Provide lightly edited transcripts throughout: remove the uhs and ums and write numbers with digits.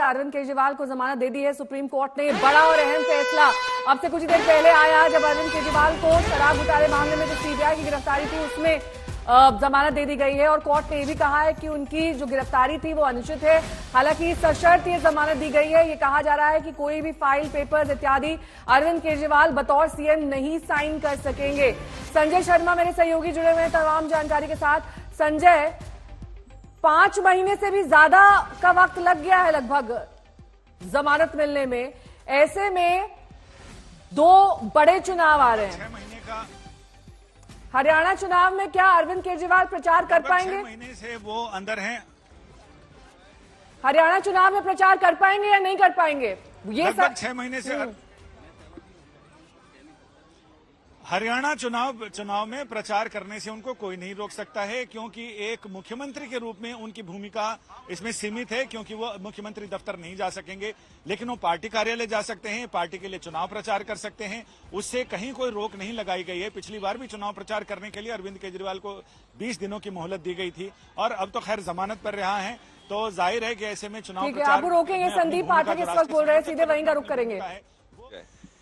अरविंद केजरीवाल को जमानत दे दी है सुप्रीम कोर्ट ने। बड़ा और अहम फैसला अब से कुछ ही देर पहले आया जब अरविंद केजरीवाल को शराब घोटाले मामले में जो सीबीआई की गिरफ्तारी थी उसमें जमानत दे दी गई है और कोर्ट ने यह भी कहा है कि उनकी जो गिरफ्तारी थी वो अनुचित है। हालांकि सशर्त ये जमानत दी गई है। ये कहा जा रहा है कि कोई भी फाइल, पेपर्स इत्यादि अरविंद केजरीवाल बतौर सीएम नहीं साइन कर सकेंगे। संजय शर्मा मेरे सहयोगी जुड़े हुए हैं तमाम जानकारी के साथ। संजय, 5 महीने से भी ज्यादा का वक्त लग गया है लगभग जमानत मिलने में। ऐसे में 2 बड़े चुनाव आ रहे हैं। 6 महीने का हरियाणा चुनाव में क्या अरविंद केजरीवाल प्रचार कर पाएंगे? 6 महीने से वो अंदर हैं। हरियाणा चुनाव में प्रचार कर पाएंगे या नहीं कर पाएंगे? ये लगभग 6 महीने से हरियाणा चुनाव में प्रचार करने से उनको कोई नहीं रोक सकता है, क्योंकि एक मुख्यमंत्री के रूप में उनकी भूमिका इसमें सीमित है, क्योंकि वो मुख्यमंत्री दफ्तर नहीं जा सकेंगे, लेकिन वो पार्टी कार्यालय जा सकते हैं, पार्टी के लिए चुनाव प्रचार कर सकते हैं। उससे कहीं कोई रोक नहीं लगाई गई है। पिछली बार भी चुनाव प्रचार करने के लिए अरविंद केजरीवाल को 20 दिनों की मोहलत दी गई थी और अब तो खैर जमानत पर रहा है, तो जाहिर है कि ऐसे में चुनाव प्रचार। आप रोकेंगे? संदीप पाठक इस वक्त बोल रहे हैं, सीधे वहीं का रुख करेंगे।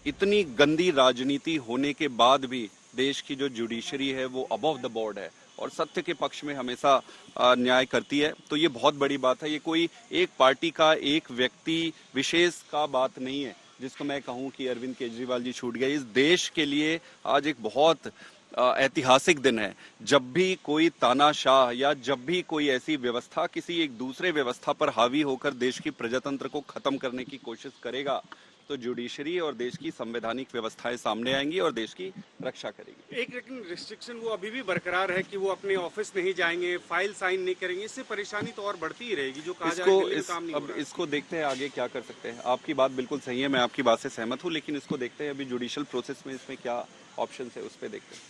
इतनी गंदी राजनीति होने के बाद भी देश की जो जुडिशरी है वो अबव द बोर्ड है और सत्य के पक्ष में हमेशा न्याय करती है, तो ये बहुत बड़ी बात है। ये कोई एक पार्टी का, एक व्यक्ति विशेष का बात नहीं है जिसको मैं कहूं कि अरविंद केजरीवाल जी छूट गए। इस देश के लिए आज एक बहुत ऐतिहासिक दिन है। जब भी कोई तानाशाह या जब भी कोई ऐसी व्यवस्था किसी एक दूसरे व्यवस्था पर हावी होकर देश की प्रजातंत्र को खत्म करने की कोशिश करेगा, तो जुडिशरी और देश की संवैधानिक व्यवस्थाएं सामने आएंगी और देश की रक्षा करेगी। एक लेकिन रिस्ट्रिक्शन वो अभी भी बरकरार है कि वो अपने ऑफिस नहीं जाएंगे, फाइल साइन नहीं करेंगे। इससे परेशानी तो और बढ़ती ही रहेगी। जो कहा जा रहा है काम नहीं हो रहा। इसको देखते हैं आगे क्या कर सकते हैं। आपकी बात बिल्कुल सही है, मैं आपकी बात से सहमत हूँ, लेकिन इसको देखते हैं अभी जुडिशियल प्रोसेस में इसमें क्या ऑप्शन है उस पर देखते हैं।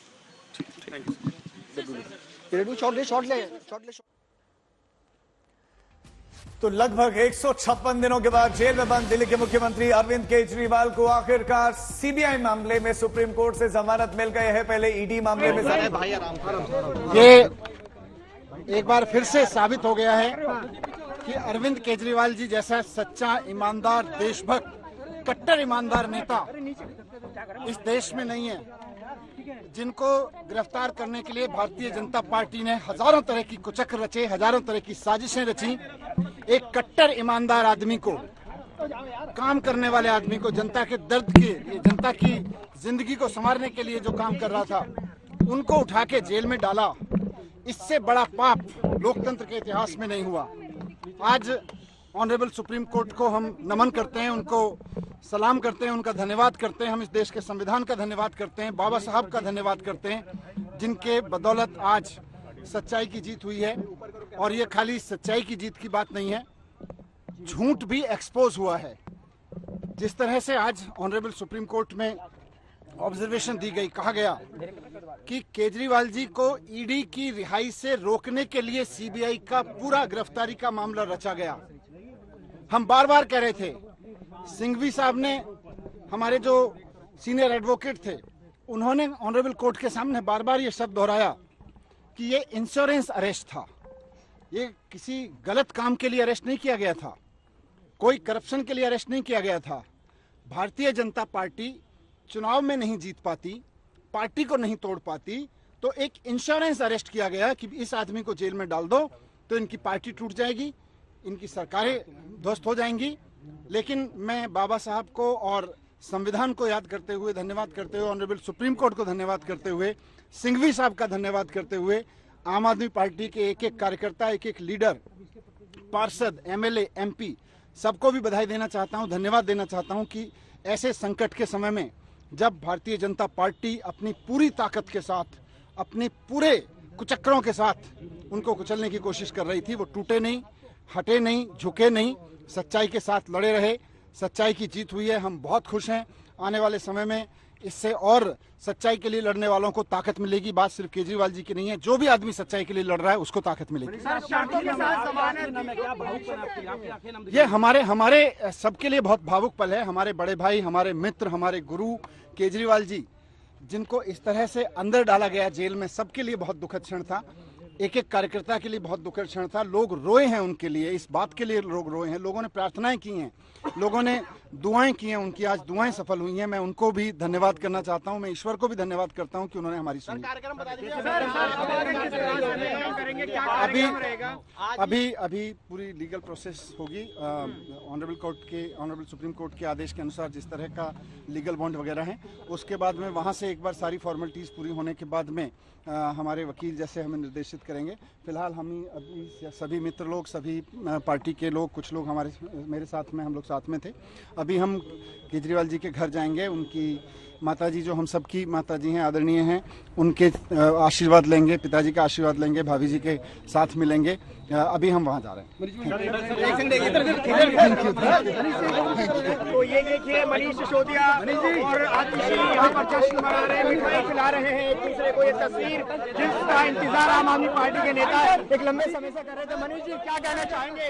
तो लगभग 156 दिनों के बाद जेल में बंद दिल्ली के मुख्यमंत्री अरविंद केजरीवाल को आखिरकार सीबीआई मामले में सुप्रीम कोर्ट से जमानत मिल गई है। पहले ईडी मामले में ये एक बार फिर से साबित हो गया है कि अरविंद केजरीवाल जी जैसा सच्चा, ईमानदार, देशभक्त, कट्टर ईमानदार नेता इस देश में नहीं है। जिनको गिरफ्तार करने के लिए भारतीय जनता पार्टी ने हजारों तरह की कुचक्र रचे, हजारों तरह की साजिशें रची। एक कट्टर ईमानदार आदमी को, काम करने वाले आदमी को, जनता के दर्द के लिए, जनता की जिंदगी को संवारने के लिए जो काम कर रहा था, उनको उठा के जेल में डाला। इससे बड़ा पाप लोकतंत्र के इतिहास में नहीं हुआ। आज ऑनरेबल सुप्रीम कोर्ट को हम नमन करते हैं, उनको सलाम करते हैं, उनका धन्यवाद करते हैं। हम इस देश के संविधान का धन्यवाद करते हैं, बाबा साहब का धन्यवाद करते हैं, जिनके बदौलत आज सच्चाई की जीत हुई है। और ये खाली सच्चाई की जीत की बात नहीं है, झूठ भी एक्सपोज हुआ है। जिस तरह से आज ऑनरेबल सुप्रीम कोर्ट में ऑब्जर्वेशन दी गई, कहा गया कि केजरीवाल जी को ईडी की रिहाई से रोकने के लिए सीबीआई का पूरा गिरफ्तारी का मामला रचा गया। हम बार बार कह रहे थे, सिंघवी साहब ने, हमारे जो सीनियर एडवोकेट थे, उन्होंने ऑनरेबल कोर्ट के सामने बार बार ये शब्द दोहराया कि ये इंश्योरेंस अरेस्ट था। ये किसी गलत काम के लिए अरेस्ट नहीं किया गया था, कोई करप्शन के लिए अरेस्ट नहीं किया गया था। भारतीय जनता पार्टी चुनाव में नहीं जीत पाती, पार्टी को नहीं तोड़ पाती, तो एक इंश्योरेंस अरेस्ट किया गया कि इस आदमी को जेल में डाल दो तो इनकी पार्टी टूट जाएगी, इनकी सरकारें ध्वस्त हो जाएंगी। लेकिन मैं बाबा साहब को और संविधान को याद करते हुए, धन्यवाद करते हुए, ऑनरेबल सुप्रीम कोर्ट को धन्यवाद करते हुए, सिंघवी साहब का धन्यवाद करते हुए, आम आदमी पार्टी के एक एक कार्यकर्ता, एक एक लीडर, पार्षद, एमएलए, एमपी, सबको भी बधाई देना चाहता हूं, धन्यवाद देना चाहता हूं कि ऐसे संकट के समय में जब भारतीय जनता पार्टी अपनी पूरी ताकत के साथ, अपने पूरे कुचक्रों के साथ उनको कुचलने की कोशिश कर रही थी, वो टूटे नहीं, हटे नहीं, झुके नहीं, सच्चाई के साथ लड़े रहे। सच्चाई की जीत हुई है, हम बहुत खुश हैं। आने वाले समय में इससे और सच्चाई के लिए लड़ने वालों को ताकत मिलेगी। बात सिर्फ केजरीवाल जी की नहीं है, जो भी आदमी सच्चाई के लिए लड़ रहा है उसको ताकत मिलेगी। ये हमारे सबके लिए बहुत भावुक पल है। हमारे बड़े भाई, हमारे मित्र, हमारे गुरु केजरीवाल जी, जिनको इस तरह से अंदर डाला गया जेल में, सबके लिए बहुत दुखद क्षण था। एक एक कार्यकर्ता के लिए बहुत दुखद क्षण था। लोग रोए हैं उनके लिए, इस बात के लिए लोग रोए हैं। लोगों ने प्रार्थनाएं की हैं, लोगों ने दुआएं की हैं, उनकी आज दुआएं सफल हुई हैं। मैं उनको भी धन्यवाद करना चाहता हूं। मैं ईश्वर को भी धन्यवाद करता हूं कि उन्होंने हमारी सुनी। अभी पूरी लीगल प्रोसेस होगी। ऑनरेबल सुप्रीम कोर्ट के आदेश के अनुसार जिस तरह का लीगल बॉन्ड वगैरह है, उसके बाद में वहां से एक बार सारी फॉर्मेलिटीज पूरी होने के बाद में हमारे वकील जैसे हमें निर्देशित करेंगे। फिलहाल हम अभी सभी मित्र लोग, सभी पार्टी के लोग, कुछ लोग मेरे साथ में, हम लोग साथ में थे। अभी हम केजरीवाल जी के घर जाएंगे। उनकी माताजी, जो हम सबकी माताजी हैं, आदरणीय हैं, उनके आशीर्वाद लेंगे, पिताजी का आशीर्वाद लेंगे, भाभी जी के साथ मिलेंगे। अभी हम वहाँ जा रहे हैं। तो ये देखिए मनीष सिसोदिया और आतिशी यहाँ पर जश्न मना रहे हैं, मिठाई खिला रहे हैं एक दूसरे को। ये तस्वीर जिसका इंतजार आम आदमी पार्टी के नेता एक लंबे समय से कर रहे थे। मनीष जी, क्या कहना चाहेंगे?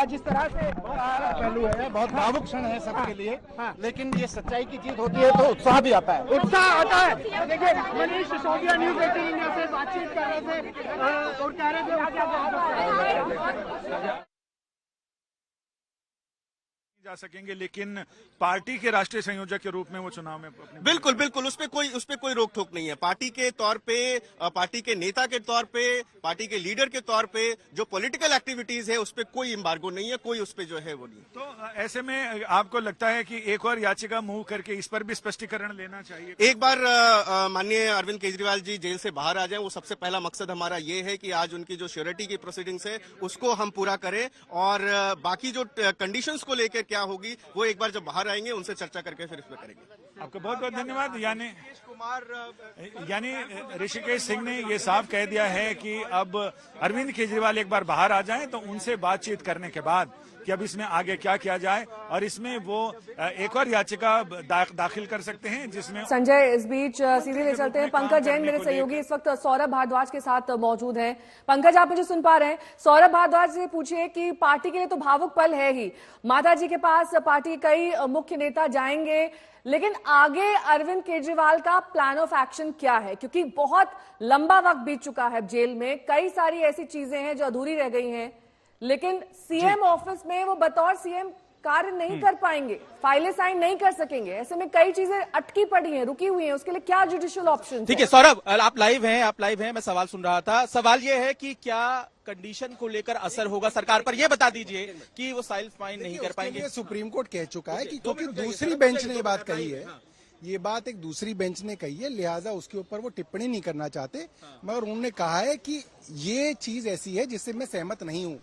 जिस तरह से पहलू है, बहुत भावुक क्षण है सबके लिए, लेकिन ये सच्चाई की जीत होती है तो उत्साह भी आता है। उत्साह आता है। देखिए मनीष सिसोदिया न्यूज़ 18 इंडिया से बातचीत कर रहे थे और कह रहे थे जा सकेंगे, लेकिन पार्टी के राष्ट्रीय संयोजक के रूप में वो चुनाव में बिल्कुल बिल्कुल उस पे कोई रोक टोक नहीं है। पार्टी के तौर पे, पार्टी के नेता के तौर पे, पार्टी के लीडर के तौर पे जो पॉलिटिकल एक्टिविटीज है उस पे कोई एम्बार्गो नहीं है, कोई उस पे जो है वो नहीं। तो ऐसे में आपको लगता है कि एक और याचिका मूव करके इस पर भी स्पष्टीकरण लेना चाहिए? एक बार माननीय अरविंद केजरीवाल जी जेल से बाहर आ जाएं, वो सबसे पहला मकसद हमारा ये है कि आज उनकी जो श्योरिटी की प्रोसीडिंग्स है उसको हम पूरा करें, और बाकी जो कंडीशंस को लेकर क्या होगी वो एक बार जब बाहर आएंगे उनसे चर्चा करके फिर इसमें करेंगे। आपका बहुत बहुत धन्यवाद। यानी ऋषिकेश सिंह ने ये साफ कह दिया है कि अब अरविंद केजरीवाल एक बार बाहर आ जाएं तो उनसे बातचीत करने के बाद कि अब इसमें आगे क्या किया जाए, और इसमें वो एक और याचिका दाखिल कर सकते हैं जिसमें संजय। इस बीच सीधे ले चलते हैं। पंकज जैन मेरे सहयोगी इस वक्त सौरभ भारद्वाज के साथ मौजूद हैं। पंकज, आप मुझे सुन पा रहे हैं? सौरभ भारद्वाज से पूछिए कि पार्टी के लिए तो भावुक पल है ही, माता जी के पास पार्टी कई मुख्य नेता जाएंगे, लेकिन आगे अरविंद केजरीवाल का प्लान ऑफ एक्शन क्या है? क्योंकि बहुत लंबा वक्त बीत चुका है जेल में, कई सारी ऐसी चीजें हैं जो अधूरी रह गई हैं, लेकिन सीएम ऑफिस में वो बतौर सीएम कार्य नहीं कर पाएंगे, फाइलें साइन नहीं कर सकेंगे। ऐसे में कई चीजें अटकी पड़ी हैं, रुकी हुई हैं, उसके लिए क्या जुडिशियल ऑप्शन? ठीक है सौरभ, आप लाइव हैं, मैं सवाल सुन रहा था। सवाल ये है कि क्या कंडीशन को लेकर असर होगा सरकार पर? ये बता दीजिए कि वो फाइल साइन नहीं कर पाएंगे। सुप्रीम कोर्ट कह चुका है कि क्योंकि दूसरी बेंच ने ये बात कही है, ये बात एक दूसरी बेंच ने कही है, लिहाजा उसके ऊपर वो टिप्पणी नहीं करना चाहते। मगर उन्होंने कहा है कि ये चीज ऐसी है जिससे मैं सहमत नहीं हूं।